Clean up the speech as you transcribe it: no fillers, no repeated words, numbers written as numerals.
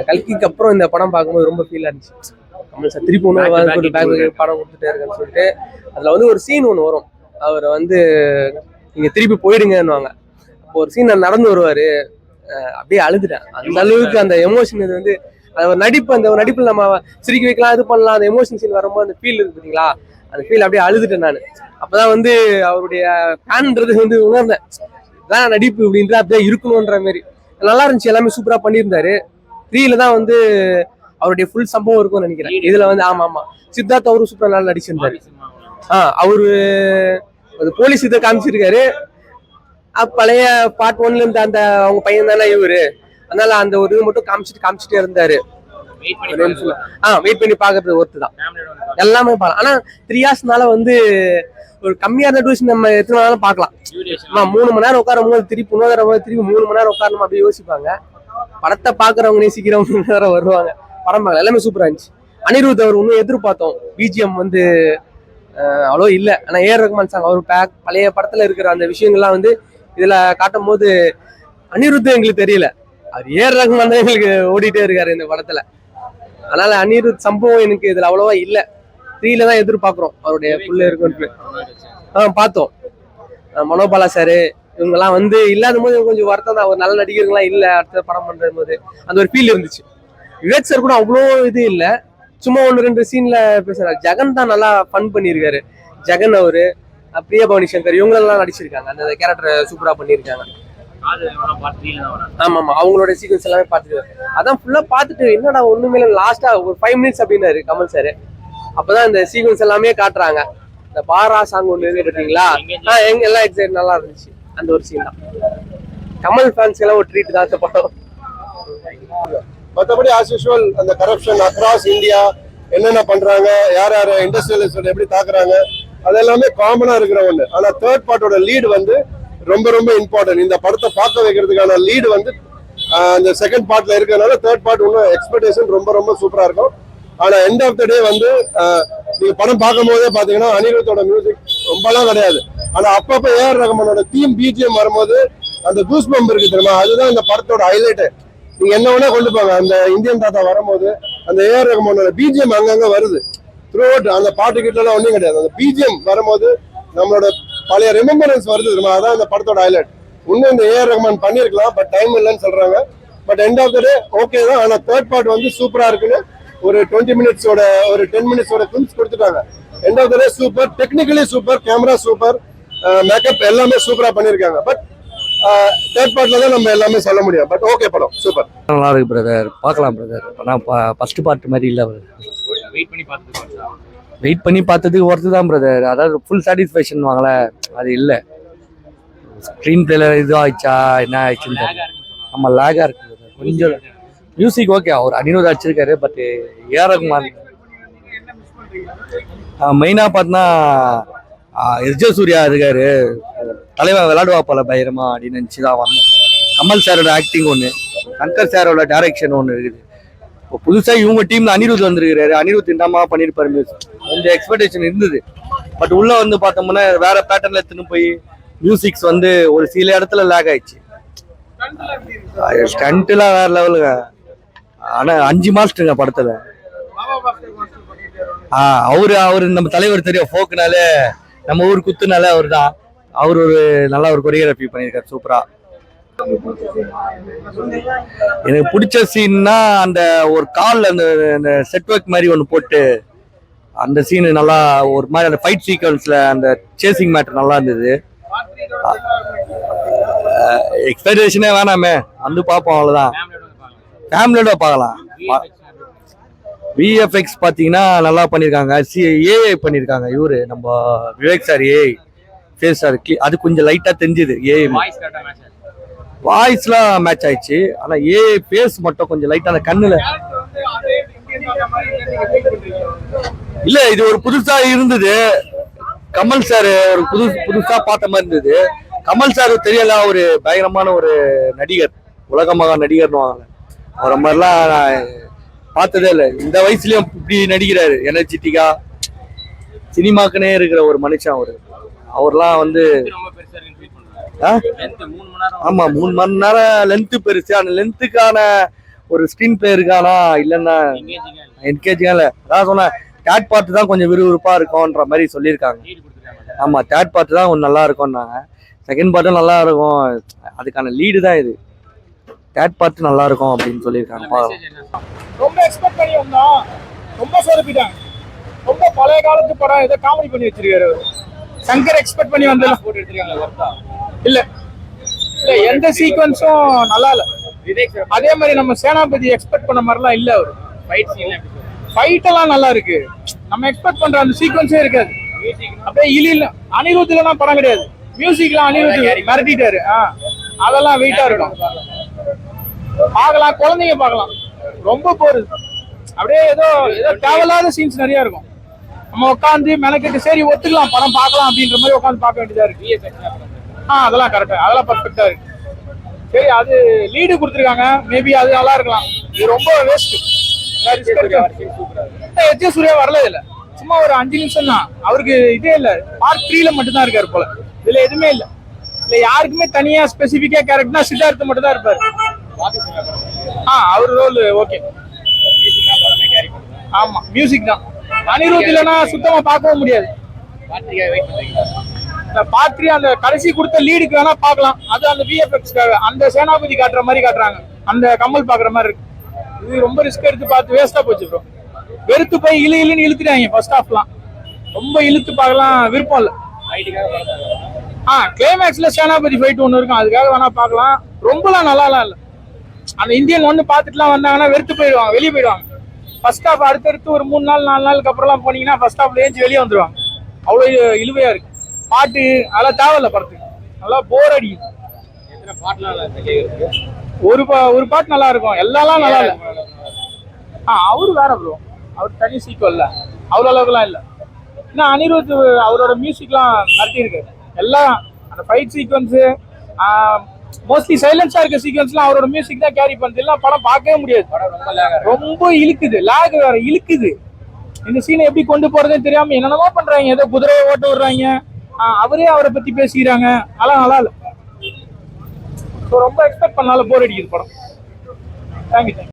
கல்கிக்கு அப்புறம் இந்த படம் பார்க்கும்போது ரொம்ப ஃபீலாக இருந்துச்சு. கமல் சார் திருப்பி ஒன்று படம் கொடுத்துட்டே இருக்கேன்னு சொல்லிட்டு அதில் வந்து ஒரு சீன் ஒன்று வரும். அவரை வந்து நீங்கள் திருப்பி போயிடுங்கன்னுவாங்க. அப்போ ஒரு சீன் நடந்து வருவார், அப்படியே அழுதுட்டேன். அந்த அளவுக்கு அந்த எமோஷன் இது வந்து ஒரு நடிப்பு, அந்த நடிப்பில் நம்ம சிரிக்க வைக்கலாம், இது பண்ணலாம். அந்த எமோஷன் சீன் வரும்போது அந்த ஃபீல் இருக்கு பார்த்தீங்களா, அந்த ஃபீல் அப்படியே அழுதுட்டேன் நான். அப்போதான் வந்து அவருடைய ஃபேன்ன்றது வந்து உணர்ந்தேன். இதான் நடிப்பு அப்படின்ற அப்படியே இருக்கணுன்ற மாதிரி நல்லா இருந்துச்சு. எல்லாமே சூப்பராக பண்ணியிருந்தாரு. 3ல தான் வந்து அவருடைய ஃபுல் சம்பவம் இருக்கும்னு நினைக்கிறேன். இதுல வந்து ஆமா சித்தார்த் அவரும் சூப்பரா நல்லா நடிச்சிருந்தாரு. அவரு போலீஸ் இதை காமிச்சிருக்காரு. பழைய பார்ட் 1ல இருந்து அந்த அவங்க பையன் தானே இவரு, அதனால அந்த ஒரு இது மட்டும் காமிச்சிட்டே இருந்தாரு. வெயிட் பண்ணி பாக்குறது ஒர்த்து தான், எல்லாமே பார்க்கலாம். ஆனா 3 hours வந்து ஒரு கம்மியான டியூரேஷன் நம்ம எத்தனை வேணாலும் பார்க்கலாம். 3 மணி நேரம் உட்காரும் போது திருப்பி 3 மணி நேரம் உட்காரணும் அப்படி யோசிப்பாங்க. படத்தை பாக்குறவங்க நேசிக்கிறவங்க வேற வருவாங்க. படம் பார்க்கல, எல்லாமே சூப்பரா இருந்துச்சு. அனிருத் அவர் இன்னும் எதிர்பார்த்தோம். பிஜிஎம் வந்து அவ்வளோ இல்லை. ஆனா ஏஆர் ரஹ்மான் சாங் அவர் பழைய படத்துல இருக்கிற அந்த விஷயங்கள்லாம் வந்து இதுல காட்டும் போது அனிருத் எங்களுக்கு தெரியல, அவர் ஏஆர் ரஹ்மான் தான் எங்களுக்கு ஓடிட்டே இருக்காரு இந்த படத்துல. அதனால அனிருத் சம்பவம் எனக்கு இதுல அவ்வளவா இல்லை. 3ல தான் எதிர்பார்க்கிறோம் அவருடைய புள்ள இருக்குன்னு. பார்த்தோம். மனோபாலா சாரு இவங்கெல்லாம் வந்து இல்லாத போது கொஞ்சம் வருத்தம் தான். ஒரு நல்ல நடிகர்கள்லாம் இல்லை அடுத்த படம் பண்ற போது அந்த ஒரு ஃபீல் இருந்துச்சு. விவேக் சார் கூட அவ்வளோ இது இல்லை, சும்மா 1-2 சீன்ல பேசுறாரு. ஜெகன் தான் நல்லா ஃபன் பண்ணியிருக்காரு. ஜெகன் அவரு, பிரியா பவானி சங்கர் இவங்களெல்லாம் நடிச்சிருக்காங்க. அந்த கேரக்டரை சூப்பரா பண்ணியிருக்காங்க. ஆமா அவங்களோட சீக்வன்ஸ் எல்லாமே பார்த்துட்டு அதான் ஃபுல்லா பார்த்துட்டு என்னடா ஒண்ணுமே லாஸ்டா ஒரு 5 minutes அப்படின்னாரு கமல் சார். அப்பதான் இந்த சீக்வன்ஸ் எல்லாமே காட்டுறாங்க. இந்த பாரா சாங் ஒன்று கேட்டுட்டீங்களா, எங்க எல்லாம் எக்ஸைட் நல்லா இருந்துச்சு. அந்த ஒரு சீன் தான் கமல் ஃபேன்ஸ் எல்லாம் ஒரு ட்ரீட் தான் இந்த படம். மற்றபடி ஆஸ் யூஷுவல் அந்த கரப்ஷன் அக்ராஸ் இந்தியா என்னென்ன பண்றாங்க, யார் யார் இண்டஸ்ட்ரியலிஸ்ட் எப்படி தாக்குறாங்க, அதெல்லாமே காமனா இருக்கிற ஒண்ணு. ஆனா தேர்ட் பார்ட்டோட லீடு வந்து ரொம்ப ரொம்ப இம்பார்ட்டன்ட். இந்த படத்தை பார்க்க வைக்கிறதுக்கான லீடு வந்து அந்த செகண்ட் பார்ட்ல இருக்கிறதுனால தேர்ட் பார்ட் இன்னும் எக்ஸ்பெக்டேஷன் ரொம்ப ரொம்ப சூப்பரா இருக்கும். ஆனா எண்ட் ஆஃப் த டே வந்து நீங்க படம் பார்க்கும் போதே பாத்தீங்கன்னா அனிருத்தோட மியூசிக் ரொம்பலாம் கிடையாது. ஆனா அப்பப்ப ஏஆர் ரஹ்மானோட தீம் பிஜிஎம் வரும்போது அந்த கூஸ் பம்ப் இருக்கு தெரியுமா, அதுதான் இந்த படத்தோட ஹைலைட். நீங்க என்ன வேணா கொண்டு போங்க, அந்த இந்தியன் தாத்தா வரும்போது அந்த ஏஆர் ரஹ்மானோட பிஜிஎம் அங்கங்க வருது த்ரூ அவுட். அந்த பாட்டு கிட்ட எல்லாம் ஒன்றும் கிடையாது. அந்த பிஜிஎம் வரும்போது நம்மளோட பழைய ரிமெம்பரன்ஸ் வருது தெரியுமா, அதான் இந்த படத்தோட ஹைலைட். இன்னும் இந்த ஏஆர் ரஹ்மான் பண்ணிருக்கலாம், பட் டைம் இல்லைன்னு சொல்றாங்க. But end of the day okay தான். ஆனா தேர்ட் பார்ட் வந்து சூப்பரா இருக்குன்னு ஒரு 20 minutesோட ஒரு 10 minutesோட ஃபிலிம்ஸ் கொடுத்துட்டாங்க. End of the day super, technically super, camera super, makeup எல்லாமே சூப்பரா பண்ணிருக்காங்க. பட் தேர்ட் பார்ட்ல தான் நம்ம எல்லாமே சொல்ல முடியும். பட் ஓகே படம் சூப்பர், நல்லா இருக்கு பிரதர், பார்க்கலாம் பிரதர். ஆனால் ஃபர்ஸ்ட் பார்ட் மாதிரி இல்லை. வெயிட் பண்ணி பார்த்ததுக்கு ஒர்த்து தான் பிரதர். அதாவது ஃபுல் சாட்டிஸ்ஃபேக்ஷன் வாங்கல, அது இல்லை. ஸ்க்ரீன் பிளேல இது ஆயிடுச்சா என்ன ஆயிடுச்சுன்னு நம்ம லேகா இருக்கு கொஞ்சம். மியூசிக் ஓகே, அவர் அனிருத் அடிச்சிருக்காரு. பட் ஏஆர் ரஹ்மான் மெயினாக பார்த்தா எஸ்ஜே சூர்யா இருக்காரு. தலைவன் விளையாடுவா போல பயங்கரமா அப்படின்னு நினச்சி தான் வந்தோம். கமல் சாரோட ஆக்டிங் ஒன்று, சங்கர் சாரோட டைரக்ஷன் ஒன்று இருக்குது. இப்போ புதுசாக இவங்க டீம்ல அனிருத் வந்திருக்கிறாரு. அனிருத் என்னமா பண்ணியிருப்பாரு, மியூசிக் கொஞ்சம் எக்ஸ்பெக்டேஷன் இருந்தது. பட் உள்ள வந்து பார்த்தோம்னா வேற பேட்டர்ல எடுத்துன்னு போய் மியூசிக்ஸ் வந்து ஒரு சில இடத்துல லேக் ஆயிடுச்சு. ஸ்டண்ட்லாம் வேற லெவலுங்க. ஆனா 5 மாஸ்டருங்க படத்துல. அவரு நம்ம தலைவர் தெரியும், ஃபோக்குனாலே நம்ம ஊர் குத்துனாலே அவர் தான். அவர் ஒரு நல்லா ஒரு கொரியோகிராஃபி பண்ணியிருக்காரு சூப்பரா. எனக்கு பிடிச்ச சீன்னா அந்த ஒரு கால் அந்த செட் ஒர்க் மாதிரி ஒன்று போட்டு அந்த சீனு நல்லா ஒரு மாதிரி அந்த ஃபைட் சீக்வன்ஸ்ல அந்த சேசிங் மேட்டர் நல்லா இருந்தது. எக்ஸ்பெக்டேஷனே வேணாமே, வந்து பார்ப்போம் அவ்வளோதான். ஃபேமிலியோட பார்க்கலாம். விஎஃப்எக்ஸ் பார்த்தீங்கன்னா நல்லா பண்ணியிருக்காங்க. ஏஐ பண்ணியிருக்காங்க. இவரு நம்ம விவேக் சார் ஏஐ ஃபேஸ் அது கொஞ்சம் லைட்டாக தெரிஞ்சுது. ஏஐ வாய்ஸ்லாம் மேட்ச் ஆயிடுச்சு. ஆனால் ஏஐ ஃபேஸ் மட்டும் கொஞ்சம் லைட்டாக அந்த கண்ணில் இல்லை. இது ஒரு புதுசாக இருந்தது. கமல் சார் ஒரு புதுசா பார்த்த மாதிரி இருந்தது. கமல் சார் தெரியல, ஒரு பயங்கரமான ஒரு நடிகர், உலகமாக நடிகர்னு வாங்க. அவரை மாதிரிலாம் பார்த்ததே இல்லை. இந்த வயசுலயும் இப்படி நடிக்கிறாரு, எனர்ஜெட்டிக்கா சினிமாக்குனே இருக்கிற ஒரு மனுஷன் அவரு. அவர்லாம் வந்து ஆமா 3 மணி நேரம் லென்த் பெருசு. அந்த லென்த்துக்கான ஒரு ஸ்க்ரீன் பிளே இருக்கானா இல்லைன்னா என்கேஜிங்கா இல்லை. அதான் சொன்னேன், தேர்ட் பார்ட் தான் கொஞ்சம் விறுவிறுப்பா இருக்கும்ன்ற மாதிரி சொல்லியிருக்காங்க. ஆமா, தேர்ட் பார்ட் தான் கொஞ்சம் நல்லா இருக்கும்னாங்க. செகண்ட் பார்ட்டும் நல்லா இருக்கும், அதுக்கான லீடு தான் இது. தேர்ட் பார்ட் நல்லா இருக்கும் அப்படின்னு சொல்லியிருக்காங்க. ரொம்ப எக்ஸ்பெக்ட் பண்ணி வந்தோம், ரொம்ப சொதப்பிட்டாங்க. ரொம்ப பழைய காலத்து படம் ஏதோ காமெடி பண்ணி வச்சிருக்காரு அவரு. சங்கர் எக்ஸ்பெக்ட் பண்ணி வந்தா இல்ல இல்ல, எந்த சீக்வன்ஸும் நல்லா இல்ல. அதே மாதிரி நம்ம சேனாபதி எக்ஸ்பெக்ட் பண்ண மாதிரிலாம் இல்ல அவரு. ஃபைட் எல்லாம் நல்லா இருக்கு, நம்ம எக்ஸ்பெக்ட் பண்ற அந்த சீக்வன்ஸே இருக்காது. அப்படியே இலியில் அனிருத்லாம் படம் கிடையாது, மியூசிக்லாம் அனிருத் மிரட்டிட்டாரு. அதெல்லாம் வெயிட்டா இருக்கும், பார்க்கலாம், குழந்தைங்க பார்க்கலாம். ரொம்ப போறது, அப்படியே ஏதோ ஏதோ தேவையில்லாத சீன்ஸ் நிறைய இருக்கும். நம்ம உட்காந்து மெனக்கெட்டு சரி ஒத்துக்கலாம் படம் பார்க்கலாம் அப்படின்ற மாதிரி உட்காந்து பார்க்க வேண்டியதா இருக்கு. அதெல்லாம் கரெக்டா, அதெல்லாம் பர்ஃபெக்டா இருக்கு. சரி, அது லீடு கொடுத்துருக்காங்க, மேபி அது நல்லா இருக்கலாம். இது ரொம்ப வேஸ்ட். எஜ்ஜே சூர்யா வரல இல்ல, சும்மா ஒரு 5 நிமிஷம் தான். அவருக்கு இதே இல்ல, பார்ட் 3ல மட்டும் தான் இருக்காரு போல. இதுல எதுவுமே இல்ல. இல்ல யாருக்குமே தனியா ஸ்பெசிபிக்கா கேரக்டர்னா சித்தார்த்த மட்டும் தான் இருப்பாரு. அவர் ரோல் ஓகே. ஆமா, மியூசிக் தான். அனிருத் இல்லைன்னா சுத்தமா பார்க்கவும் முடியாது. பார்ட் 3 அந்த கடைசி கொடுத்த லீடுக்கு வேணா பார்க்கலாம், அது அந்த விஎஃப்எக்ஸ்க்காக. அந்த சேனாபதி காட்டுற மாதிரி காட்டுறாங்க, அந்த கமல் பாக்குற மாதிரி இருக்கு. இது ரொம்ப ரிஸ்க் எடுத்து பார்த்து வேஸ்டா போச்சு ப்ரோ. வெறுத்து போய் இழுன்னு இழுத்துட்டாங்க ஃபர்ஸ்ட் ஹாஃப்லாம். ரொம்ப இழுத்து பார்க்கலாம் விருப்பம் இல்லை. கிளைமேக்ஸ்ல சேனாபதி ஃபைட் ஒன்று இருக்கும், அதுக்காக வேணா பார்க்கலாம். ரொம்பலாம் நல்லாலாம் இல்லை. அந்த இந்தியன் ஒன்று பார்த்துட்டுலாம் வந்தாங்கன்னா வெறுத்து போயிடுவாங்க, வெளியே போயிடுவாங்க. ஃபர்ஸ்ட் ஹாஃப் அடுத்தடுத்து ஒரு 3 நாள் 4 நாளுக்கு அப்புறம்லாம் போனீங்கன்னா ஃபர்ஸ்ட் ஹாஃப்ல ஏஞ்சி வெளியே வந்துருவாங்க. அவ்வளோ இழுவையா இருக்கு. பாட்டு அதெல்லாம் தேவையில்ல படத்துக்கு, நல்லா போர் அடிக்குது. ஒரு பாட்டு நல்லா இருக்கும், எல்லாம் நல்லா இல்லை. அவரு வேற ப்ரோ, அவர் தனி சீக்வல் இல்ல, அவ்வளோ அளவுக்குலாம் இல்லை. ஏன்னா அனிருத் அவரோட மியூசிக்லாம் நடத்தி இருக்கு. எல்லாம் அந்த ஃபைட் சீக்வன்ஸு, மோஸ்ட்லி சைலன்ஸா இருக்க சீக்வன்ஸ்லாம் அவரோட மியூசிக் தான் கேரி பண்ணுது. எல்லாம் படம் பார்க்கவே முடியாது, ரொம்ப இழுக்குது. லேக் வேற இழுக்குது. இந்த சீனை எப்படி கொண்டு போறதுன்னு தெரியாம என்னென்னமோ பண்றாங்க. ஏதோ குதிரையை ஓட்ட விடுறாங்க, அவரே அவரை பத்தி பேசிக்கிறாங்க. அதெல்லாம் நல்லா இல்லை. ரொம்ப எக்ஸ்பெக்ட் பண்ணால போர் அடிக்குது படம். தேங்க்யூ.